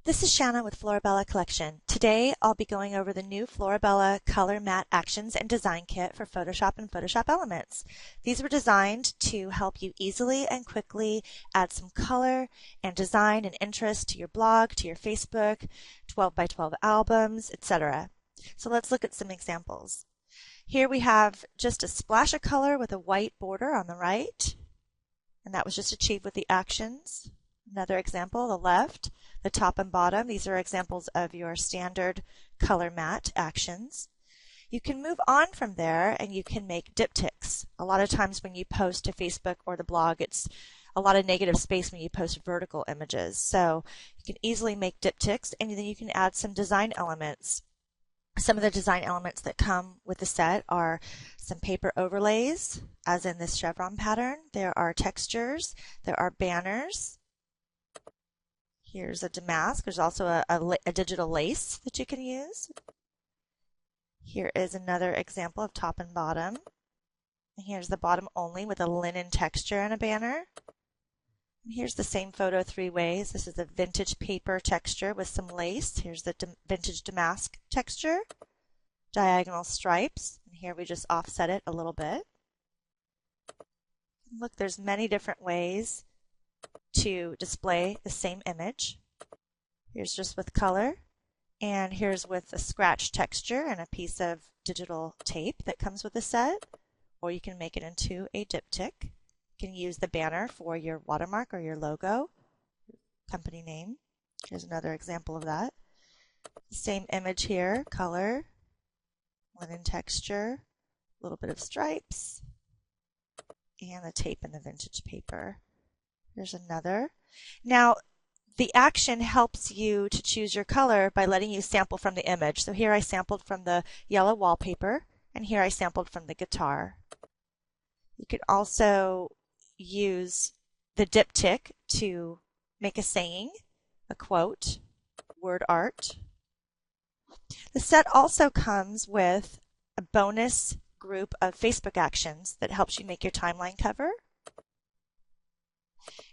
This is Shanna with Florabella Collection. Today I'll be going over the new Florabella Color Matte Actions and Design Kit for Photoshop and Photoshop Elements. These were designed to help you easily and quickly add some color and design and interest to your blog, to your Facebook, 12 by 12 albums, etc. So let's look at some examples. Here we have just a splash of color with a white border on the right, and that was just achieved with the actions. Another example, the left, the top and bottom. These are examples of your standard color matte actions. You can move on from there and you can make diptychs. A lot of times when you post to Facebook or the blog, it's a lot of negative space when you post vertical images. So you can easily make diptychs, and then you can add some design elements. Some of the design elements that come with the set are some paper overlays, as in this chevron pattern. There are textures, there are banners. Here's a damask. There's also a digital lace that you can use. Here is another example of top and bottom. And here's the bottom only with a linen texture and a banner. And here's the same photo three ways. This is a vintage paper texture with some lace. Here's the vintage damask texture, diagonal stripes. And here we just offset it a little bit. Look, there's many different ways to display the same image. Here's just with color, and here's with a scratch texture and a piece of digital tape that comes with the set, or you can make it into a diptych. You can use the banner for your watermark or your logo, company name. Here's another example of that. Same image here, color, linen texture, a little bit of stripes, and the tape and the vintage paper. There's another. Now, the action helps you to choose your color by letting you sample from the image. So here I sampled from the yellow wallpaper, and here I sampled from the guitar. You could also use the diptych to make a saying, a quote, word art. The set also comes with a bonus group of Facebook actions that helps you make your timeline cover.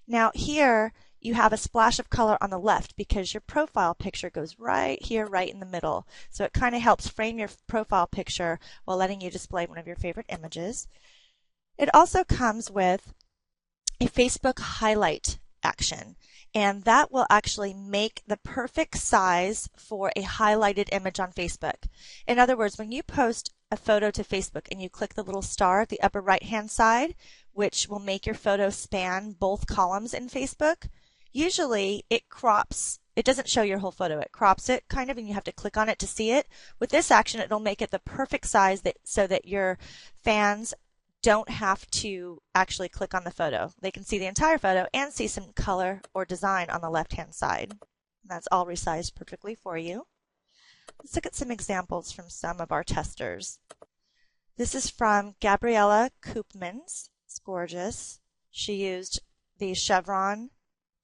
Now here you have a splash of color on the left because your profile picture goes right here, right in the middle. So it kind of helps frame your profile picture while letting you display one of your favorite images. It also comes with a Facebook highlight action, and that will actually make the perfect size for a highlighted image on Facebook. In other words, when you post a photo to Facebook and you click the little star at the upper right hand side, which will make your photo span both columns in Facebook, usually it crops. It doesn't show your whole photo. It crops it kind of, and you have to click on it to see it. With this action, it'll make it the perfect size so that your fans don't have to actually click on the photo. They can see the entire photo and see some color or design on the left-hand side. And that's all resized perfectly for you. Let's look at some examples from some of our testers. This is from Gabriella Koopmans. It's gorgeous. She used the chevron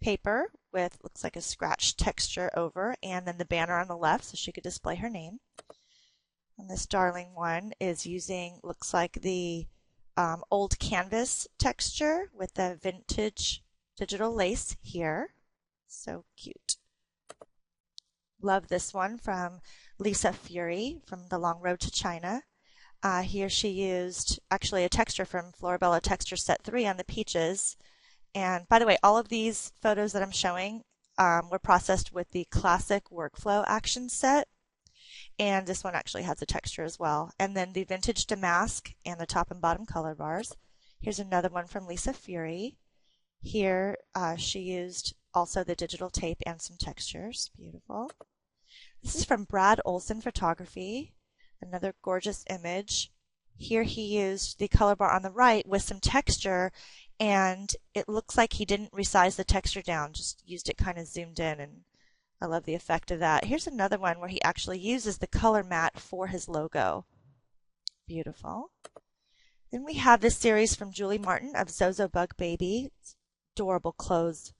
paper with, looks like a scratch texture over, and then the banner on the left so she could display her name. And this darling one is using, looks like the old canvas texture with the vintage digital lace here. So cute. Love this one from Lisa Fury from The Long Road to China. Here she used actually a texture from Florabella Texture Set 3 on the peaches. And by the way, all of these photos that I'm showing were processed with the classic workflow action set. And this one actually has a texture as well. And then the vintage damask and the top and bottom color bars. Here's another one from Lisa Fury. Here she used also the digital tape and some textures. Beautiful. This is from Brad Olson Photography. Another gorgeous image. Here he used the color bar on the right with some texture, and it looks like he didn't resize the texture down, just used it kind of zoomed in, and I love the effect of that. Here's another one where he actually uses the color matte for his logo. Beautiful. Then we have this series from Julie Martin of Zozo Bug Baby. It's adorable clothes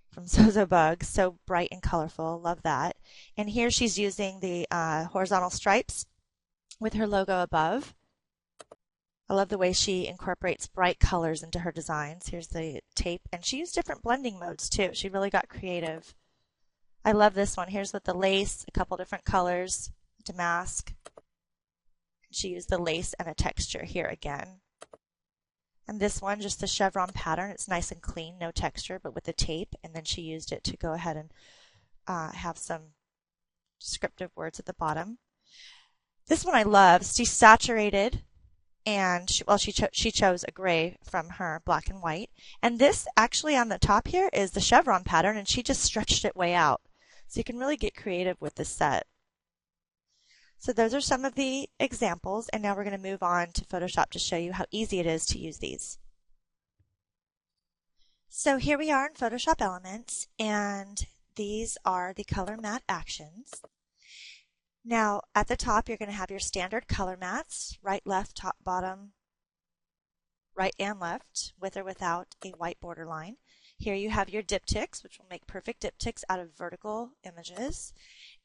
from Zozo Bug, so bright and colorful. Love that. And here she's using the horizontal stripes with her logo above. I love the way she incorporates bright colors into her designs. Here's the tape, and she used different blending modes too. She really got creative. I love this one. Here's with the lace, a couple different colors, damask. She used the lace and a texture here again. And this one, just the chevron pattern. It's nice and clean, no texture, but with the tape. And then she used it to go ahead and have some descriptive words at the bottom. This one I love. She's saturated, and she chose a gray from her black and white. And this actually on the top here is the chevron pattern, and she just stretched it way out. So you can really get creative with this set. So those are some of the examples, and now we're going to move on to Photoshop to show you how easy it is to use these. So here we are in Photoshop Elements, and these are the color matte actions. Now at the top you're going to have your standard color mattes, right, left, top, bottom, right and left, with or without a white border line. Here you have your diptychs, which will make perfect diptychs out of vertical images.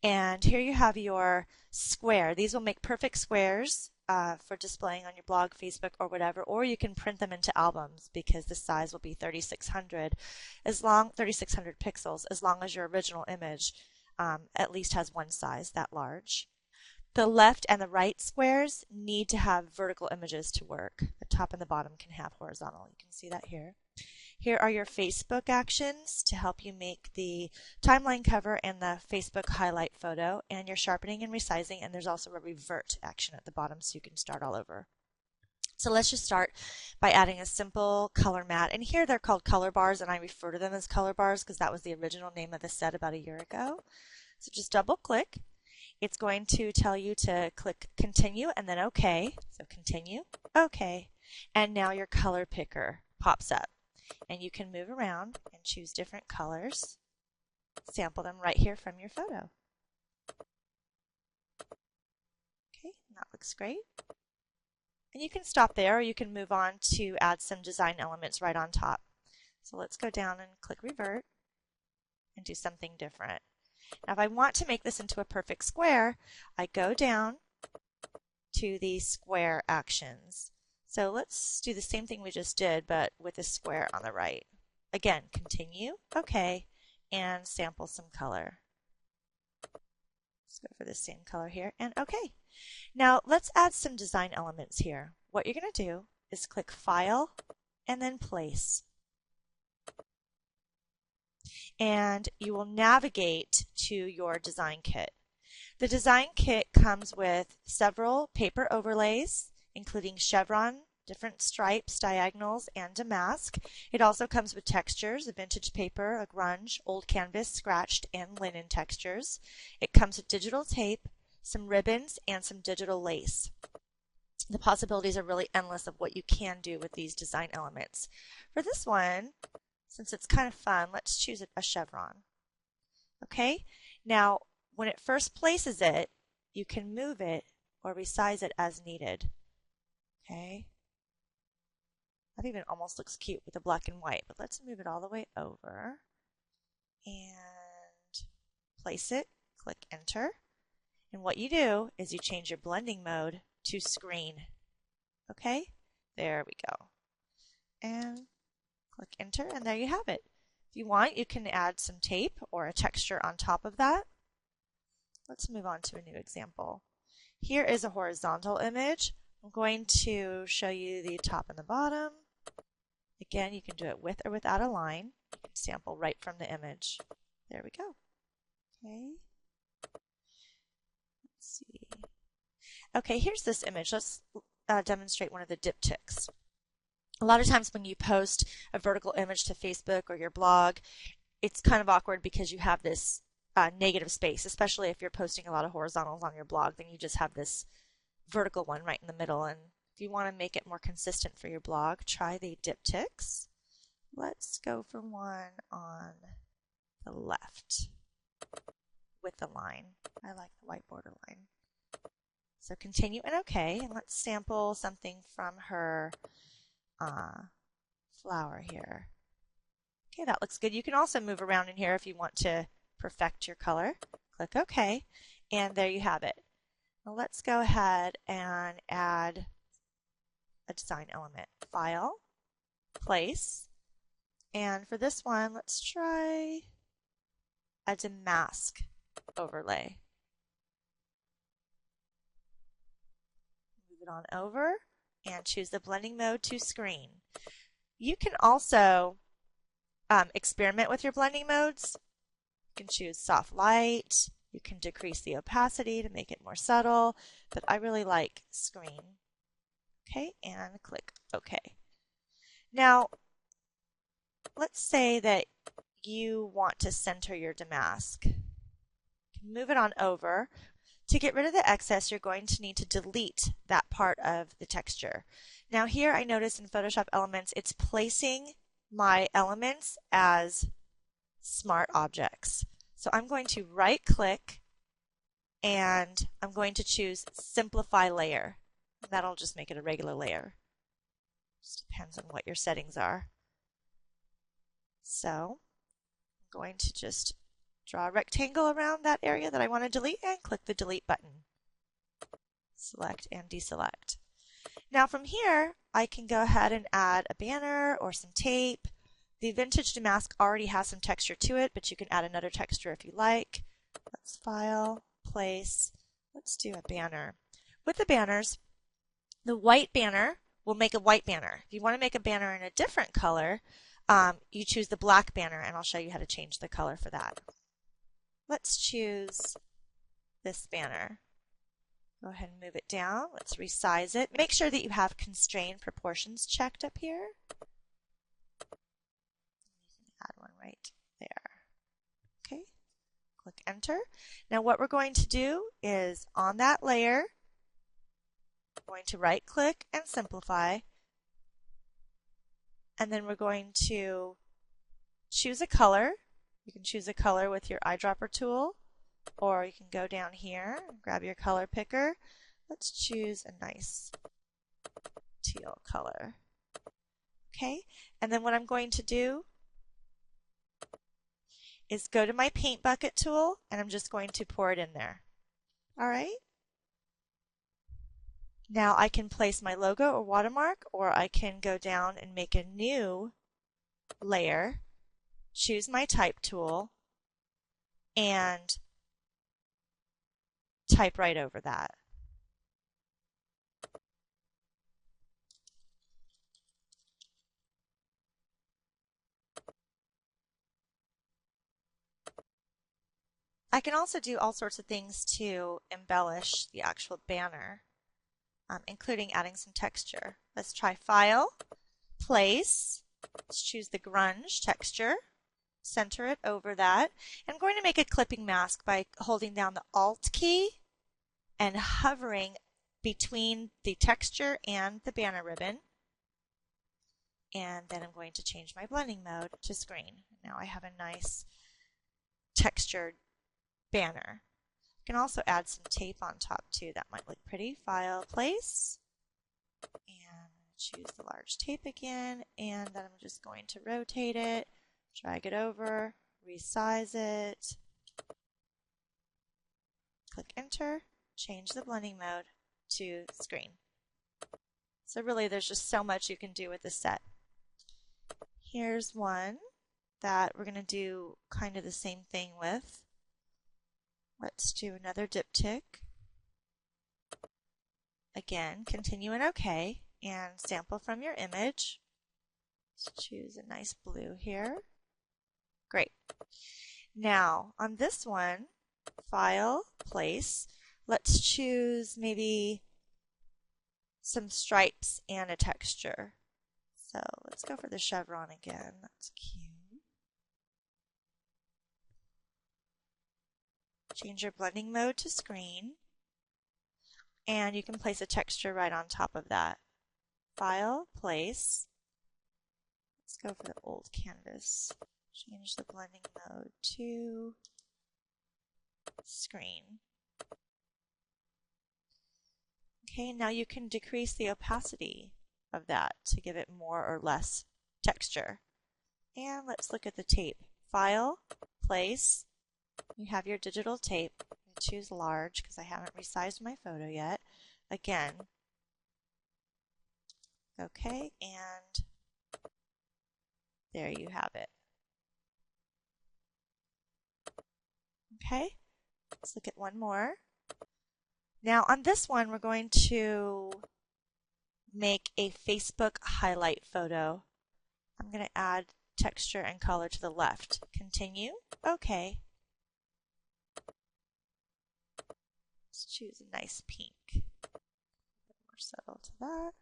And here you have your square. These will make perfect squares for displaying on your blog, Facebook, or whatever, or you can print them into albums because the size will be 3600 pixels, as long as your original image at least has one size that large. The left and the right squares need to have vertical images to work. The top and the bottom can have horizontal. You can see that here. Here are your Facebook actions to help you make the timeline cover and the Facebook highlight photo, and your sharpening and resizing, and there's also a revert action at the bottom so you can start all over. So let's just start by adding a simple color matte, and here they're called color bars, and I refer to them as color bars because that was the original name of the set about a year ago. So just double click. It's going to tell you to click continue and then OK. So continue, OK, and now your color picker pops up. And you can move around and choose different colors, sample them right here from your photo. Okay, that looks great. And you can stop there, or you can move on to add some design elements right on top. So let's go down and click revert and do something different. Now if I want to make this into a perfect square, I go down to the square actions. So let's do the same thing we just did, but with a square on the right. Again, continue, OK, and sample some color. Let's go for the same color here, and OK. Now let's add some design elements here. What you're going to do is click File and then Place. And you will navigate to your design kit. The design kit comes with several paper overlays, including chevron, different stripes, diagonals, and damask. It also comes with textures, a vintage paper, a grunge, old canvas, scratched, and linen textures. It comes with digital tape, some ribbons, and some digital lace. The possibilities are really endless of what you can do with these design elements. For this one, since it's kind of fun, let's choose a chevron. Okay, now when it first places it, you can move it or resize it as needed. Okay, that even almost looks cute with the black and white, but let's move it all the way over and place it, click enter, and what you do is you change your blending mode to screen. Okay, there we go, and click enter, and there you have it. If you want, you can add some tape or a texture on top of that. Let's move on to a new example. Here is a horizontal image. I'm going to show you the top and the bottom. Again, you can do it with or without a line. You can sample right from the image. There we go. Okay. Let's see. Okay, here's this image. Let's demonstrate one of the diptychs. A lot of times when you post a vertical image to Facebook or your blog, it's kind of awkward because you have this negative space, especially if you're posting a lot of horizontals on your blog, then you just have this vertical one right in the middle. And if you want to make it more consistent for your blog, try the diptychs. Let's go for one on the left with the line. I like the white border line. So continue and OK, and let's sample something from her flower here. Okay, that looks good. You can also move around in here if you want to perfect your color. Click OK, and there you have it. Now let's go ahead and add a design element. File, Place, and for this one, let's try a damask overlay. Move it on over and choose the blending mode to screen. You can also experiment with your blending modes. You can choose soft light. You can decrease the opacity to make it more subtle, but I really like screen. Okay, and click OK. Now, let's say that you want to center your damask. Move it on over. To get rid of the excess, you're going to need to delete that part of the texture. Now here I notice in Photoshop Elements, it's placing my elements as smart objects. So I'm going to right click and I'm going to choose Simplify Layer. That'll just make it a regular layer. Just depends on what your settings are. So I'm going to just draw a rectangle around that area that I want to delete and click the delete button. Select and deselect. Now from here, I can go ahead and add a banner or some tape. The Vintage Damask already has some texture to it, but you can add another texture if you like. Let's File, Place. Let's do a banner. With the banners, the white banner will make a white banner. If you want to make a banner in a different color, you choose the black banner, and I'll show you how to change the color for that. Let's choose this banner. Go ahead and move it down. Let's resize it. Make sure that you have constrained proportions checked up here. Add one right there. Okay, click Enter. Now what we're going to do is on that layer, we're going to right click and simplify, and then we're going to choose a color. You can choose a color with your eyedropper tool, or you can go down here and grab your color picker. Let's choose a nice teal color. Okay, and then what I'm going to do is go to my paint bucket tool and I'm just going to pour it in there. All right. Now I can place my logo or watermark, or I can go down and make a new layer, choose my type tool, and type right over that. I can also do all sorts of things to embellish the actual banner, including adding some texture. Let's try File, Place. Let's choose the grunge texture, center it over that. I'm going to make a clipping mask by holding down the Alt key and hovering between the texture and the banner ribbon. And then I'm going to change my blending mode to screen. Now I have a nice textured banner. You can also add some tape on top too. That might look pretty. File, Place, and choose the large tape again, and then I'm just going to rotate it, drag it over, resize it, click Enter, change the blending mode to screen. So really there's just so much you can do with this set. Here's one that we're going to do kind of the same thing with. Let's do another diptych. Again, continue in OK and sample from your image. Let's choose a nice blue here. Great. Now on this one, File, Place, let's choose maybe some stripes and a texture. So let's go for the chevron again. That's cute. Change your blending mode to screen, and you can place a texture right on top of that. File, Place. Let's go for the old canvas. Change the blending mode to screen. Okay, now you can decrease the opacity of that to give it more or less texture. And let's look at the tape. File, Place. You have your digital tape. Choose large because I haven't resized my photo yet. Again, okay, and there you have it. Okay, let's look at one more. Now on this one, we're going to make a Facebook highlight photo. I'm going to add texture and color to the left. Continue. Okay. Let's choose a nice pink. A bit more subtle to that.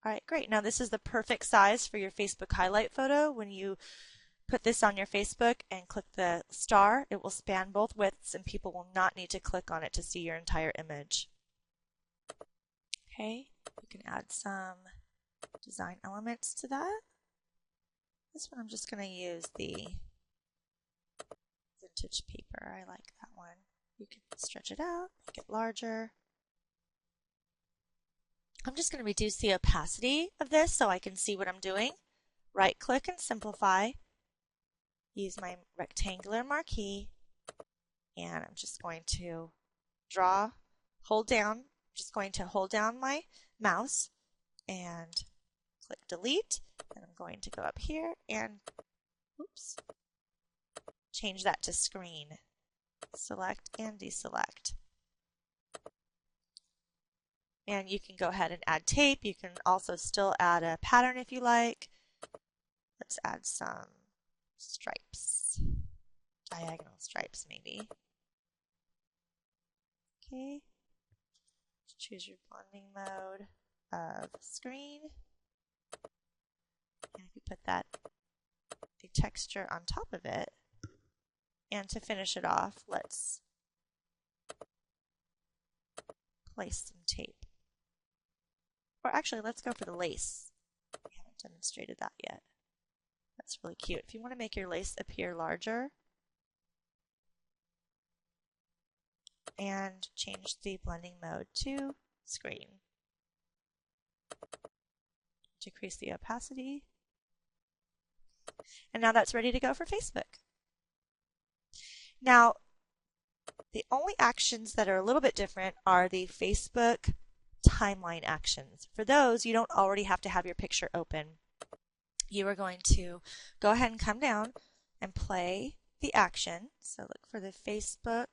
All right, great. Now this is the perfect size for your Facebook highlight photo. When you put this on your Facebook and click the star, it will span both widths and people will not need to click on it to see your entire image. Okay, you can add some design elements to that. This one I'm just going to use the vintage paper. I like that one. You can stretch it out, make it larger. I'm just going to reduce the opacity of this so I can see what I'm doing. Right click and simplify. Use my rectangular marquee and I'm just going to hold down my mouse and click delete, and I'm going to go up here and change that to screen. Select and deselect. And you can go ahead and add tape. You can also still add a pattern if you like. Let's add some stripes, diagonal stripes maybe. Okay, choose your blending mode of screen. And if you put the texture on top of it, and to finish it off, let's place some tape. Or actually, let's go for the lace. We haven't demonstrated that yet. That's really cute. If you want to make your lace appear larger, and change the blending mode to screen. Decrease the opacity. And now that's ready to go for Facebook. Now, the only actions that are a little bit different are the Facebook timeline actions. For those, you don't already have to have your picture open. You are going to go ahead and come down and play the action. So look for the Facebook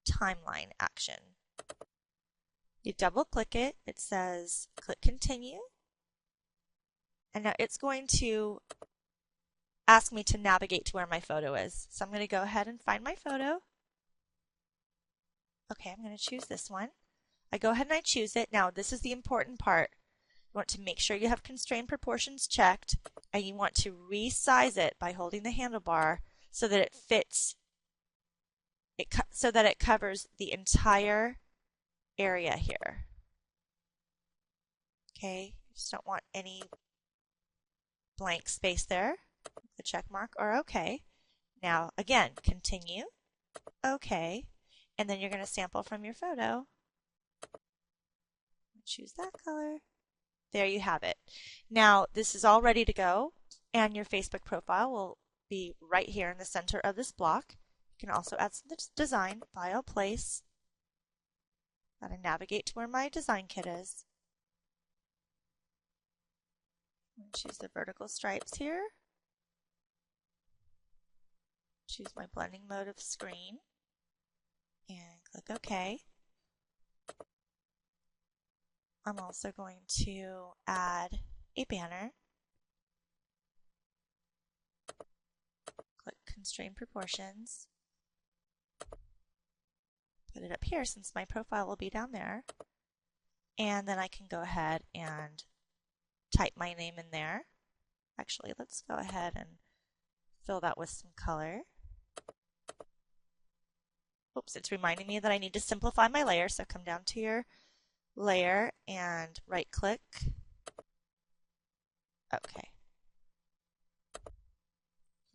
timeline action. You double click it, it says click continue, and now it's going to ask me to navigate to where my photo is. So I'm going to go ahead and find my photo. Okay, I'm going to choose this one. I go ahead and I choose it. Now this is the important part. You want to make sure you have constrained proportions checked, and you want to resize it by holding the handlebar so that it fits, so that it covers the entire area here. Okay, you just don't want any blank space there. The check mark or OK. Now again, continue, OK, and then you're going to sample from your photo. Choose that color. There you have it. Now this is all ready to go, and your Facebook profile will be right here in the center of this block. You can also add some design, file, place. Gotta navigate to where my design kit is. Choose the vertical stripes here. Choose my blending mode of screen and click OK. I'm also going to add a banner. Click Constrain Proportions. Put it up here since my profile will be down there. And then I can go ahead and type my name in there. Actually, let's go ahead and fill that with some color. Oops, it's reminding me that I need to simplify my layer, so come down to your layer and right click. Okay.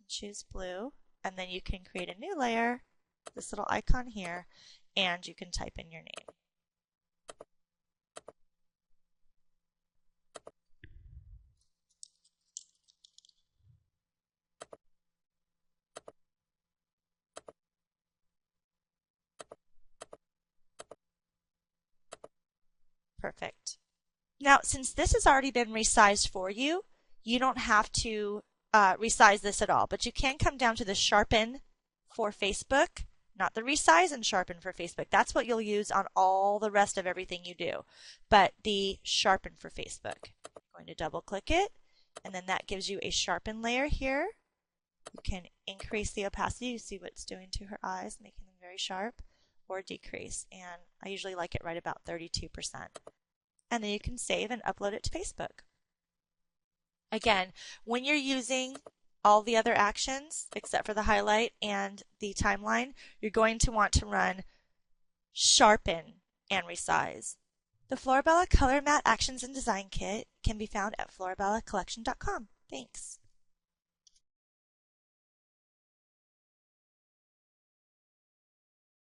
Choose blue, and then you can create a new layer, this little icon here, and you can type in your name. Perfect. Now, since this has already been resized for you, you don't have to resize this at all, but you can come down to the sharpen for Facebook, not the resize and sharpen for Facebook. That's what you'll use on all the rest of everything you do, but the sharpen for Facebook. I'm going to double click it, and then that gives you a sharpen layer here. You can increase the opacity. You see what it's doing to her eyes, making them very sharp, or decrease, and I usually like it right about 32%. And then you can save and upload it to Facebook. Again, when you're using all the other actions except for the highlight and the timeline, you're going to want to run sharpen and resize. The Florabella Color Matte Actions and Design Kit can be found at florabellacollection.com. Thanks.